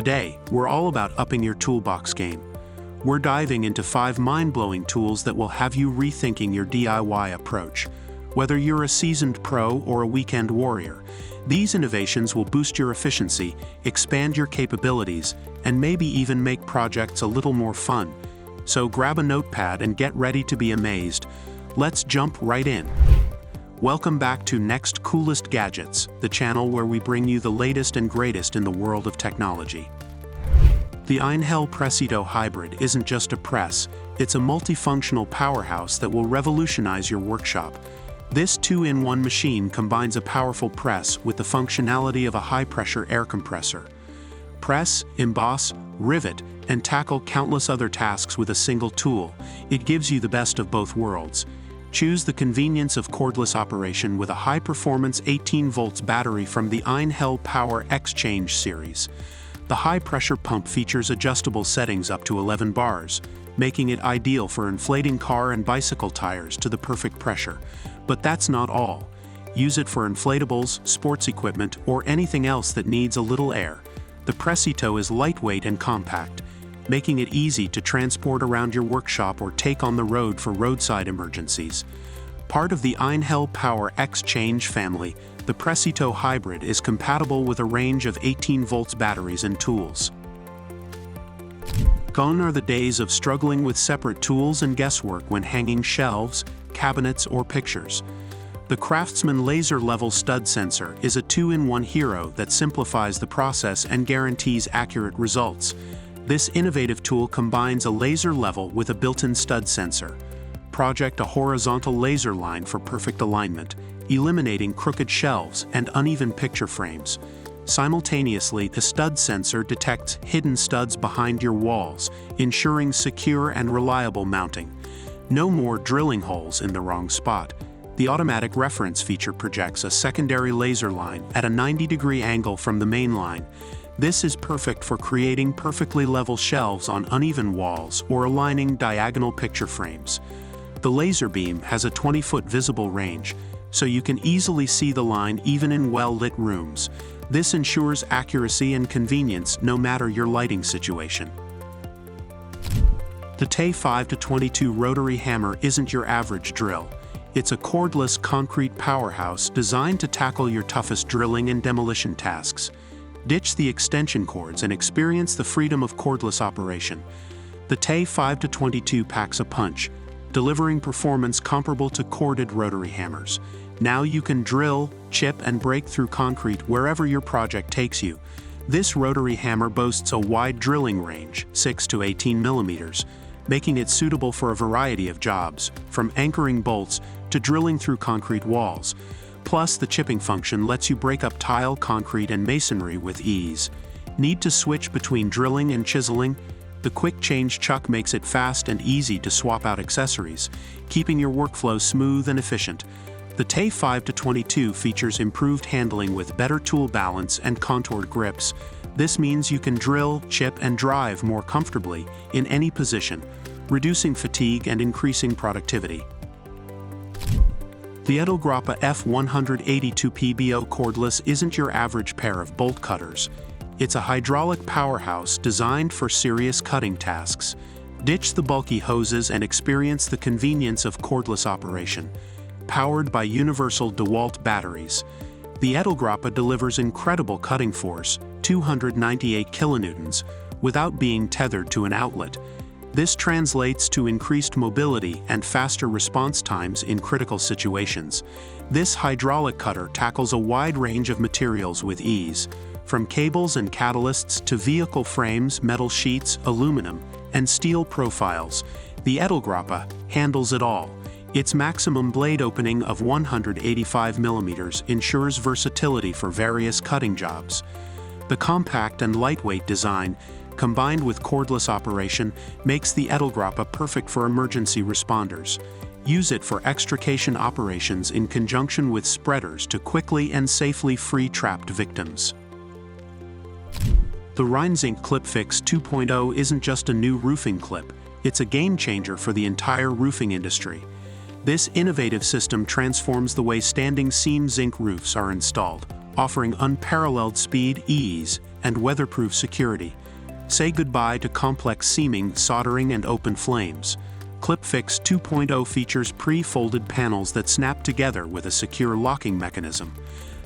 Today, we're all about upping your toolbox game. We're diving into 5 mind-blowing tools that will have you rethinking your DIY approach. Whether you're a seasoned pro or a weekend warrior, these innovations will boost your efficiency, expand your capabilities, and maybe even make projects a little more fun. So grab a notepad and get ready to be amazed. Let's jump right in. Welcome back to Next Coolest Gadgets, the channel where we bring you the latest and greatest in the world of technology. The Inel Preto Hybrid isn't just a press, it's a multifunctional powerhouse that will revolutionize your workshop. This 2-in-1 machine combines a powerful press with the functionality of a high-pressure air compressor. Press, emboss, rivet, and tackle countless other tasks with a single tool. It gives you the best of both worlds. Choose the convenience of cordless operation with a high-performance 18 volts battery from the Inel Power Exchange series. The high-pressure pump features adjustable settings up to 11 bars, making it ideal for inflating car and bicycle tires to the perfect pressure. But that's not all. Use it for inflatables, sports equipment, or anything else that needs a little air. The Preto is lightweight and compact, making it easy to transport around your workshop or take on the road for roadside emergencies. Part of the Inel Power Exchange family, the Preto Hybrid is compatible with a range of 18 volts batteries and tools. Gone are the days of struggling with separate tools and guesswork when hanging shelves, cabinets, or pictures. The Craftsman laser level stud sensor is a 2-in-1 hero that simplifies the process and guarantees accurate results. This innovative tool combines a laser level with a built-in stud sensor. Project a horizontal laser line for perfect alignment, eliminating crooked shelves and uneven picture frames. Simultaneously, the stud sensor detects hidden studs behind your walls, ensuring secure and reliable mounting. No more drilling holes in the wrong spot. The automatic reference feature projects a secondary laser line at a 90-degree angle from the main line. This is perfect for creating perfectly level shelves on uneven walls or aligning diagonal picture frames. The laser beam has a 20-foot visible range, so you can easily see the line even in well-lit rooms. This ensures accuracy and convenience no matter your lighting situation. The TE 5-22 rotary hammer isn't your average drill. It's a cordless concrete powerhouse designed to tackle your toughest drilling and demolition tasks. Ditch the extension cords and experience the freedom of cordless operation. The TE 5-22 packs a punch, delivering performance comparable to corded rotary hammers. Now you can drill, chip, and break through concrete wherever your project takes you. This rotary hammer boasts a wide drilling range, 6 to 18 millimeters, making it suitable for a variety of jobs, from anchoring bolts to drilling through concrete walls. Plus, the chipping function lets you break up tile, concrete, and masonry with ease. Need to switch between drilling and chiseling? The quick change chuck makes it fast and easy to swap out accessories, keeping your workflow smooth and efficient. The TE 5-22 features improved handling with better tool balance and contoured grips. This means you can drill, chip, and drive more comfortably in any position, reducing fatigue and increasing productivity. The Edelgrappa F182 PBO cordless isn't your average pair of bolt cutters. It's a hydraulic powerhouse designed for serious cutting tasks. Ditch the bulky hoses and experience the convenience of cordless operation. Powered by universal DeWalt batteries, the Edelgrappa delivers incredible cutting force, 298 kilonewtons, without being tethered to an outlet. This translates to increased mobility and faster response times in critical situations. This hydraulic cutter tackles a wide range of materials with ease, from cables and catalysts to vehicle frames, metal sheets, aluminum, and steel profiles. The Edelgrappa handles it all. Its maximum blade opening of 185 millimeters ensures versatility for various cutting jobs. The compact and lightweight design, combined with cordless operation, makes the Edelgrappa perfect for emergency responders. Use it for extrication operations in conjunction with spreaders to quickly and safely free trapped victims. The Rinzin Clip Fix 2.0 isn't just a new roofing clip, it's a game changer for the entire roofing industry. This innovative system transforms the way standing seam zinc roofs are installed, offering unparalleled speed, ease, and weatherproof security. Say goodbye to complex seaming, soldering, and open flames. Clip Fix 2.0 features pre-folded panels that snap together with a secure locking mechanism.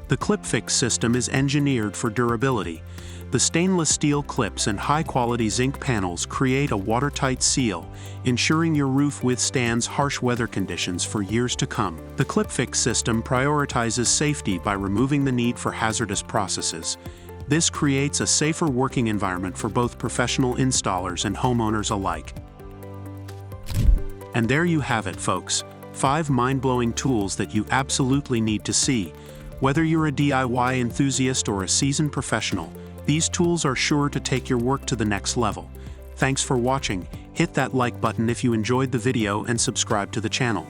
The Clip Fix system is engineered for durability. The stainless steel clips and high-quality zinc panels create a watertight seal, ensuring your roof withstands harsh weather conditions for years to come. The Clip Fix system prioritizes safety by removing the need for hazardous processes. This creates a safer working environment for both professional installers and homeowners alike. And there you have it, folks. 5 mind-blowing tools that you absolutely need to see. Whether you're a DIY enthusiast or a seasoned professional, these tools are sure to take your work to the next level. Thanks for watching. Hit that like button if you enjoyed the video and subscribe to the channel.